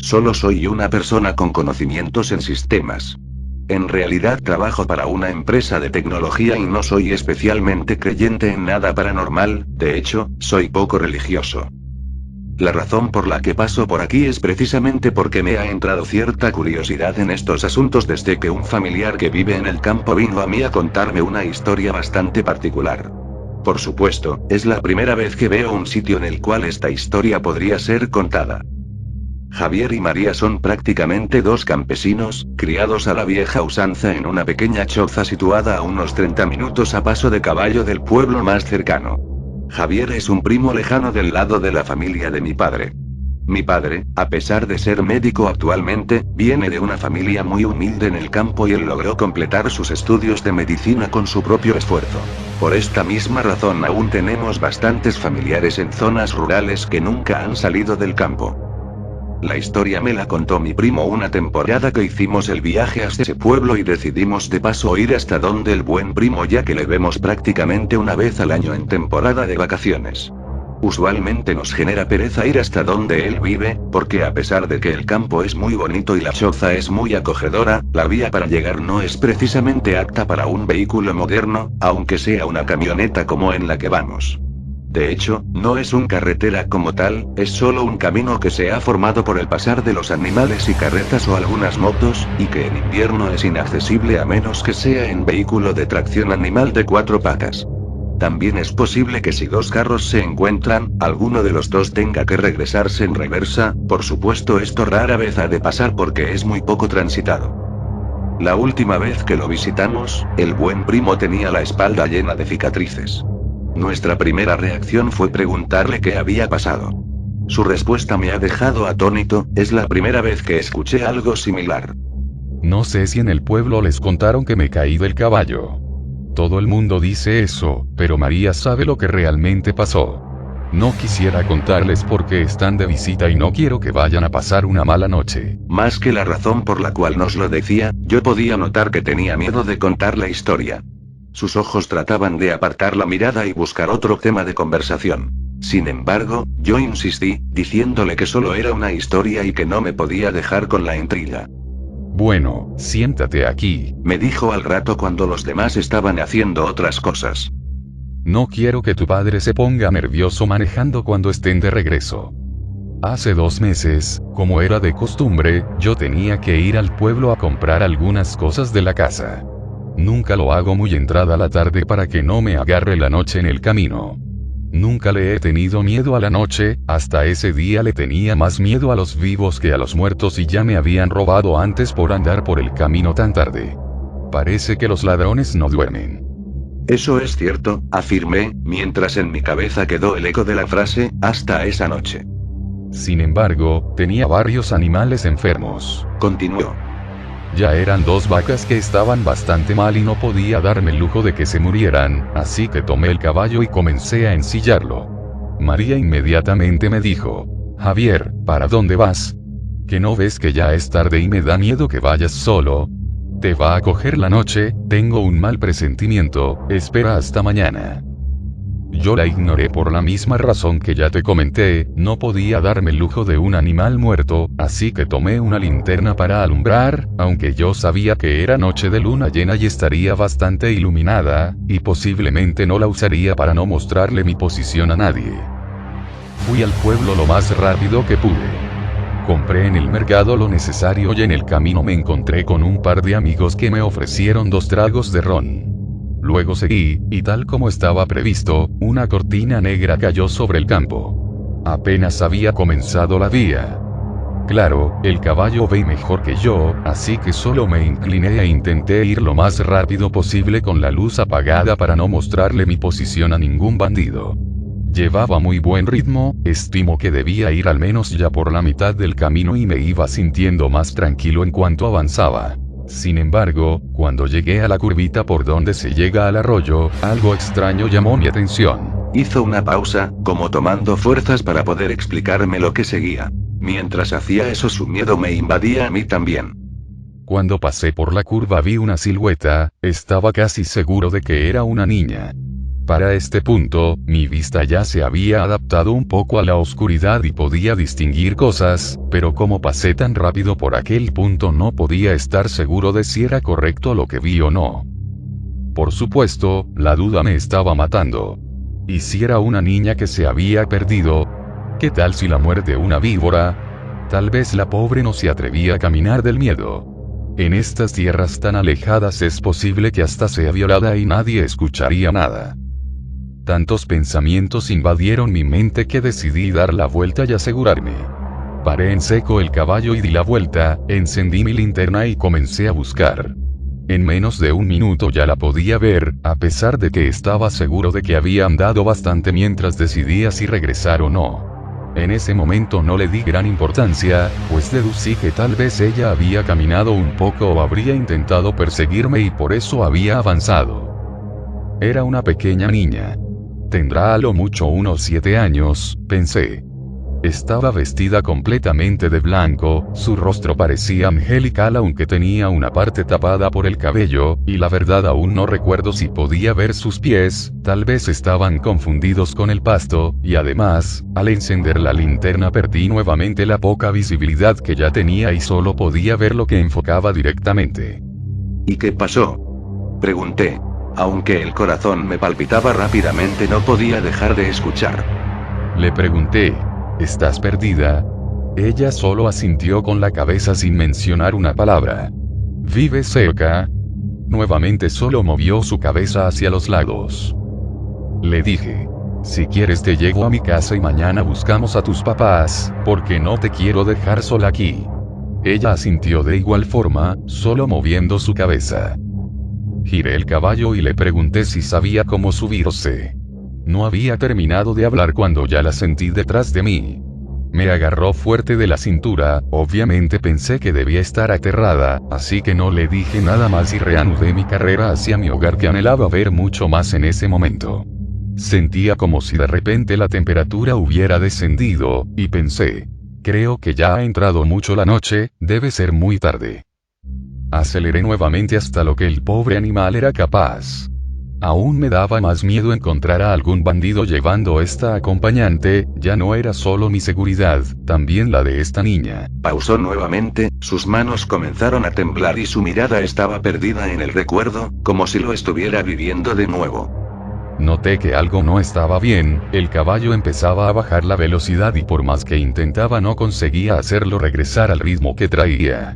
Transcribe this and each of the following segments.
Solo soy una persona con conocimientos en sistemas. En realidad trabajo para una empresa de tecnología y no soy especialmente creyente en nada paranormal, de hecho, soy poco religioso. La razón por la que paso por aquí es precisamente porque me ha entrado cierta curiosidad en estos asuntos desde que un familiar que vive en el campo vino a mí a contarme una historia bastante particular. Por supuesto, es la primera vez que veo un sitio en el cual esta historia podría ser contada. Javier y María son prácticamente dos campesinos, criados a la vieja usanza en una pequeña choza situada a unos 30 minutos a paso de caballo del pueblo más cercano. Javier es un primo lejano del lado de la familia de mi padre. Mi padre, a pesar de ser médico actualmente, viene de una familia muy humilde en el campo y él logró completar sus estudios de medicina con su propio esfuerzo. Por esta misma razón aún tenemos bastantes familiares en zonas rurales que nunca han salido del campo. La historia me la contó mi primo una temporada que hicimos el viaje hasta ese pueblo y decidimos de paso ir hasta donde el buen primo ya que le vemos prácticamente una vez al año en temporada de vacaciones. Usualmente nos genera pereza ir hasta donde él vive, porque a pesar de que el campo es muy bonito y la choza es muy acogedora, la vía para llegar no es precisamente apta para un vehículo moderno, aunque sea una camioneta como en la que vamos. De hecho, no es una carretera como tal, es solo un camino que se ha formado por el pasar de los animales y carretas o algunas motos, y que en invierno es inaccesible a menos que sea en vehículo de tracción animal de 4 patas. También es posible que si dos carros se encuentran, alguno de los dos tenga que regresarse en reversa, por supuesto esto rara vez ha de pasar porque es muy poco transitado. La última vez que lo visitamos, el buen primo tenía la espalda llena de cicatrices. Nuestra primera reacción fue preguntarle qué había pasado. Su respuesta me ha dejado atónito, es la primera vez que escuché algo similar. No sé si en el pueblo les contaron que me caí del caballo. Todo el mundo dice eso, pero María sabe lo que realmente pasó. No quisiera contarles porque están de visita y no quiero que vayan a pasar una mala noche. Más que la razón por la cual nos lo decía, yo podía notar que tenía miedo de contar la historia. Sus ojos trataban de apartar la mirada y buscar otro tema de conversación. Sin embargo, yo insistí, diciéndole que solo era una historia y que no me podía dejar con la intriga. Bueno, siéntate aquí, me dijo al rato cuando los demás estaban haciendo otras cosas. No quiero que tu padre se ponga nervioso manejando cuando estén de regreso. Hace 2 meses, como era de costumbre, yo tenía que ir al pueblo a comprar algunas cosas de la casa. Nunca lo hago muy entrada la tarde para que no me agarre la noche en el camino. Nunca le he tenido miedo a la noche, hasta ese día le tenía más miedo a los vivos que a los muertos y ya me habían robado antes por andar por el camino tan tarde. Parece que los ladrones no duermen. Eso es cierto, afirmé, mientras en mi cabeza quedó el eco de la frase, hasta esa noche. Sin embargo, tenía varios animales enfermos. Continuó. Ya eran 2 vacas que estaban bastante mal y no podía darme el lujo de que se murieran, así que tomé el caballo y comencé a ensillarlo. María inmediatamente me dijo, Javier, ¿para dónde vas? ¿Que no ves que ya es tarde y me da miedo que vayas solo? Te va a coger la noche, tengo un mal presentimiento, espera hasta mañana. Yo la ignoré por la misma razón que ya te comenté, no podía darme el lujo de un animal muerto, así que tomé una linterna para alumbrar, aunque yo sabía que era noche de luna llena y estaría bastante iluminada, y posiblemente no la usaría para no mostrarle mi posición a nadie. Fui al pueblo lo más rápido que pude. Compré en el mercado lo necesario y en el camino me encontré con un par de amigos que me ofrecieron 2 tragos de ron. Luego seguí, y tal como estaba previsto, una cortina negra cayó sobre el campo. Apenas había comenzado la vía. Claro, el caballo ve mejor que yo, así que solo me incliné e intenté ir lo más rápido posible con la luz apagada para no mostrarle mi posición a ningún bandido. Llevaba muy buen ritmo, estimo que debía ir al menos ya por la mitad del camino y me iba sintiendo más tranquilo en cuanto avanzaba. Sin embargo, cuando llegué a la curvita por donde se llega al arroyo, algo extraño llamó mi atención. Hizo una pausa, como tomando fuerzas para poder explicarme lo que seguía. Mientras hacía eso su miedo me invadía a mí también. Cuando pasé por la curva vi una silueta, estaba casi seguro de que era una niña. Para este punto, mi vista ya se había adaptado un poco a la oscuridad y podía distinguir cosas, pero como pasé tan rápido por aquel punto no podía estar seguro de si era correcto lo que vi o no. Por supuesto, la duda me estaba matando. ¿Y si era una niña que se había perdido? ¿Qué tal si la muerde una víbora? Tal vez la pobre no se atrevía a caminar del miedo. En estas tierras tan alejadas es posible que hasta sea violada y nadie escucharía nada. Tantos pensamientos invadieron mi mente que decidí dar la vuelta y asegurarme. Paré en seco el caballo y di la vuelta, encendí mi linterna y comencé a buscar. En menos de un minuto ya la podía ver, a pesar de que estaba seguro de que había andado bastante mientras decidía si regresar o no. En ese momento no le di gran importancia, pues deducí que tal vez ella había caminado un poco o habría intentado perseguirme y por eso había avanzado. Era una pequeña niña. Tendrá a lo mucho unos 7 años, pensé. Estaba vestida completamente de blanco, su rostro parecía angelical aunque tenía una parte tapada por el cabello, y la verdad aún no recuerdo si podía ver sus pies, tal vez estaban confundidos con el pasto, y además, al encender la linterna perdí nuevamente la poca visibilidad que ya tenía y solo podía ver lo que enfocaba directamente. ¿Y qué pasó? Pregunté. Aunque el corazón me palpitaba rápidamente no podía dejar de escuchar. Le pregunté. ¿Estás perdida? Ella solo asintió con la cabeza sin mencionar una palabra. ¿Vives cerca? Nuevamente solo movió su cabeza hacia los lados. Le dije. Si quieres te llevo a mi casa y mañana buscamos a tus papás, porque no te quiero dejar sola aquí. Ella asintió de igual forma, solo moviendo su cabeza. Giré el caballo y le pregunté si sabía cómo subirse. No había terminado de hablar cuando ya la sentí detrás de mí. Me agarró fuerte de la cintura, obviamente pensé que debía estar aterrada, así que no le dije nada más y reanudé mi carrera hacia mi hogar que anhelaba ver mucho más en ese momento. Sentía como si de repente la temperatura hubiera descendido, y pensé, creo que ya ha entrado mucho la noche, debe ser muy tarde. Aceleré nuevamente hasta lo que el pobre animal era capaz. Aún me daba más miedo encontrar a algún bandido llevando esta acompañante, ya no era solo mi seguridad, también la de esta niña. Pausó nuevamente, sus manos comenzaron a temblar y su mirada estaba perdida en el recuerdo, como si lo estuviera viviendo de nuevo. Noté que algo no estaba bien, el caballo empezaba a bajar la velocidad y por más que intentaba no conseguía hacerlo regresar al ritmo que traía.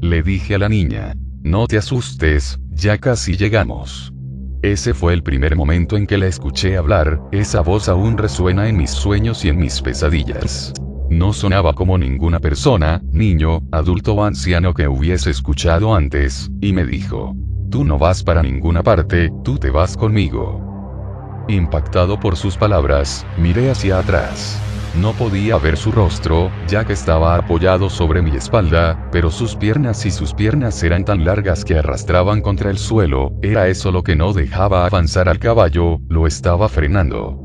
Le dije a la niña, no te asustes, ya casi llegamos. Ese fue el primer momento en que la escuché hablar, esa voz aún resuena en mis sueños y en mis pesadillas. No sonaba como ninguna persona, niño, adulto o anciano que hubiese escuchado antes, y me dijo, tú no vas para ninguna parte, tú te vas conmigo. Impactado por sus palabras, miré hacia atrás. No podía ver su rostro, ya que estaba apoyado sobre mi espalda, pero sus piernas eran tan largas que arrastraban contra el suelo, era eso lo que no dejaba avanzar al caballo, lo estaba frenando.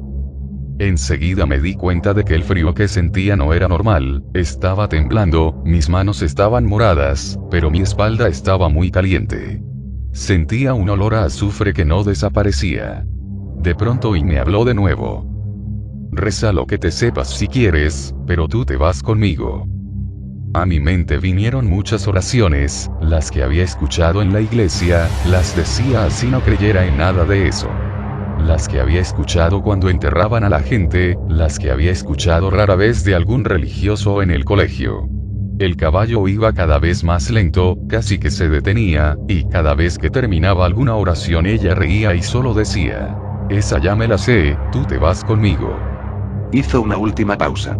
Enseguida me di cuenta de que el frío que sentía no era normal, estaba temblando, mis manos estaban moradas, pero mi espalda estaba muy caliente. Sentía un olor a azufre que no desaparecía. De pronto y me habló de nuevo. Reza lo que te sepas si quieres, pero tú te vas conmigo. A mi mente vinieron muchas oraciones, las que había escuchado en la iglesia, las decía así no creyera en nada de eso. Las que había escuchado cuando enterraban a la gente, las que había escuchado rara vez de algún religioso en el colegio. El caballo iba cada vez más lento, casi que se detenía, y cada vez que terminaba alguna oración ella reía y solo decía, esa ya me la sé, tú te vas conmigo. Hizo una última pausa.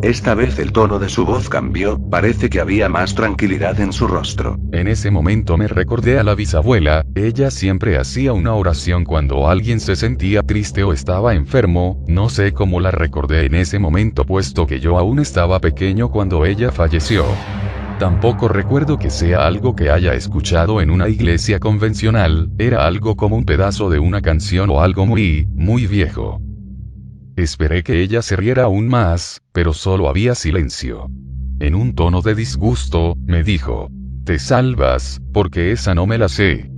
Esta vez el tono de su voz cambió, parece que había más tranquilidad en su rostro. En ese momento me recordé a la bisabuela, ella siempre hacía una oración cuando alguien se sentía triste o estaba enfermo, no sé cómo la recordé en ese momento puesto que yo aún estaba pequeño cuando ella falleció. Tampoco recuerdo que sea algo que haya escuchado en una iglesia convencional, era algo como un pedazo de una canción o algo muy viejo. Esperé que ella se riera aún más, pero solo había silencio. En un tono de disgusto, me dijo, «Te salvas, porque esa no me la sé».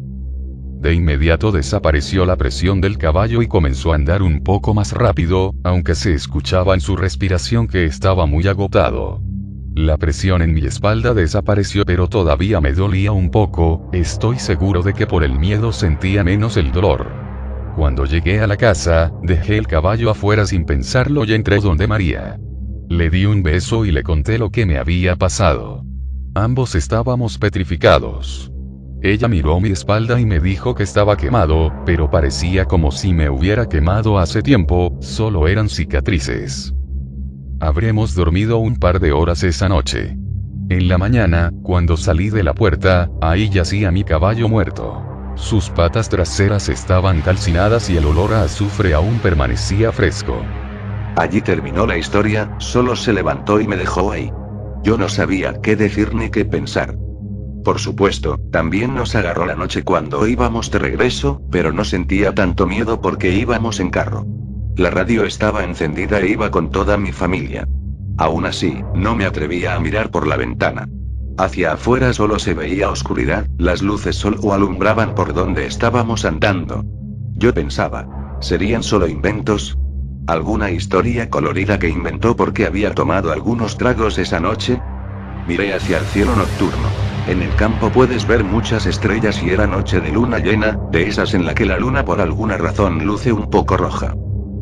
De inmediato desapareció la presión del caballo y comenzó a andar un poco más rápido, aunque se escuchaba en su respiración que estaba muy agotado. La presión en mi espalda desapareció, pero todavía me dolía un poco. Estoy seguro de que por el miedo sentía menos el dolor. Cuando llegué a la casa, dejé el caballo afuera sin pensarlo y entré donde María. Le di un beso y le conté lo que me había pasado. Ambos estábamos petrificados. Ella miró mi espalda y me dijo que estaba quemado, pero parecía como si me hubiera quemado hace tiempo, solo eran cicatrices. Habremos dormido un par de horas esa noche. En la mañana, cuando salí de la puerta, ahí yacía mi caballo muerto. Sus patas traseras estaban calcinadas y el olor a azufre aún permanecía fresco. Allí terminó la historia, solo se levantó y me dejó ahí. Yo no sabía qué decir ni qué pensar. Por supuesto, también nos agarró la noche cuando íbamos de regreso, pero no sentía tanto miedo porque íbamos en carro. La radio estaba encendida e iba con toda mi familia. Aún así, no me atrevía a mirar por la ventana. Hacia afuera solo se veía oscuridad, las luces solo alumbraban por donde estábamos andando. Yo pensaba, ¿serían solo inventos? ¿Alguna historia colorida que inventó porque había tomado algunos tragos esa noche? Miré hacia el cielo nocturno. En el campo puedes ver muchas estrellas y era noche de luna llena, de esas en la que la luna por alguna razón luce un poco roja.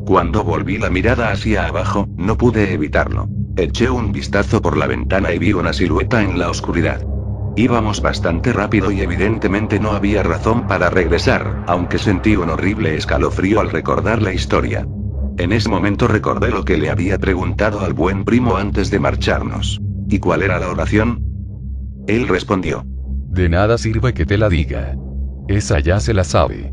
Cuando volví la mirada hacia abajo, no pude evitarlo. Eché un vistazo por la ventana y vi una silueta en la oscuridad. Íbamos bastante rápido y evidentemente no había razón para regresar, aunque sentí un horrible escalofrío al recordar la historia. En ese momento recordé lo que le había preguntado al buen primo antes de marcharnos. ¿Y cuál era la oración? Él respondió: De nada sirve que te la diga. Esa ya se la sabe.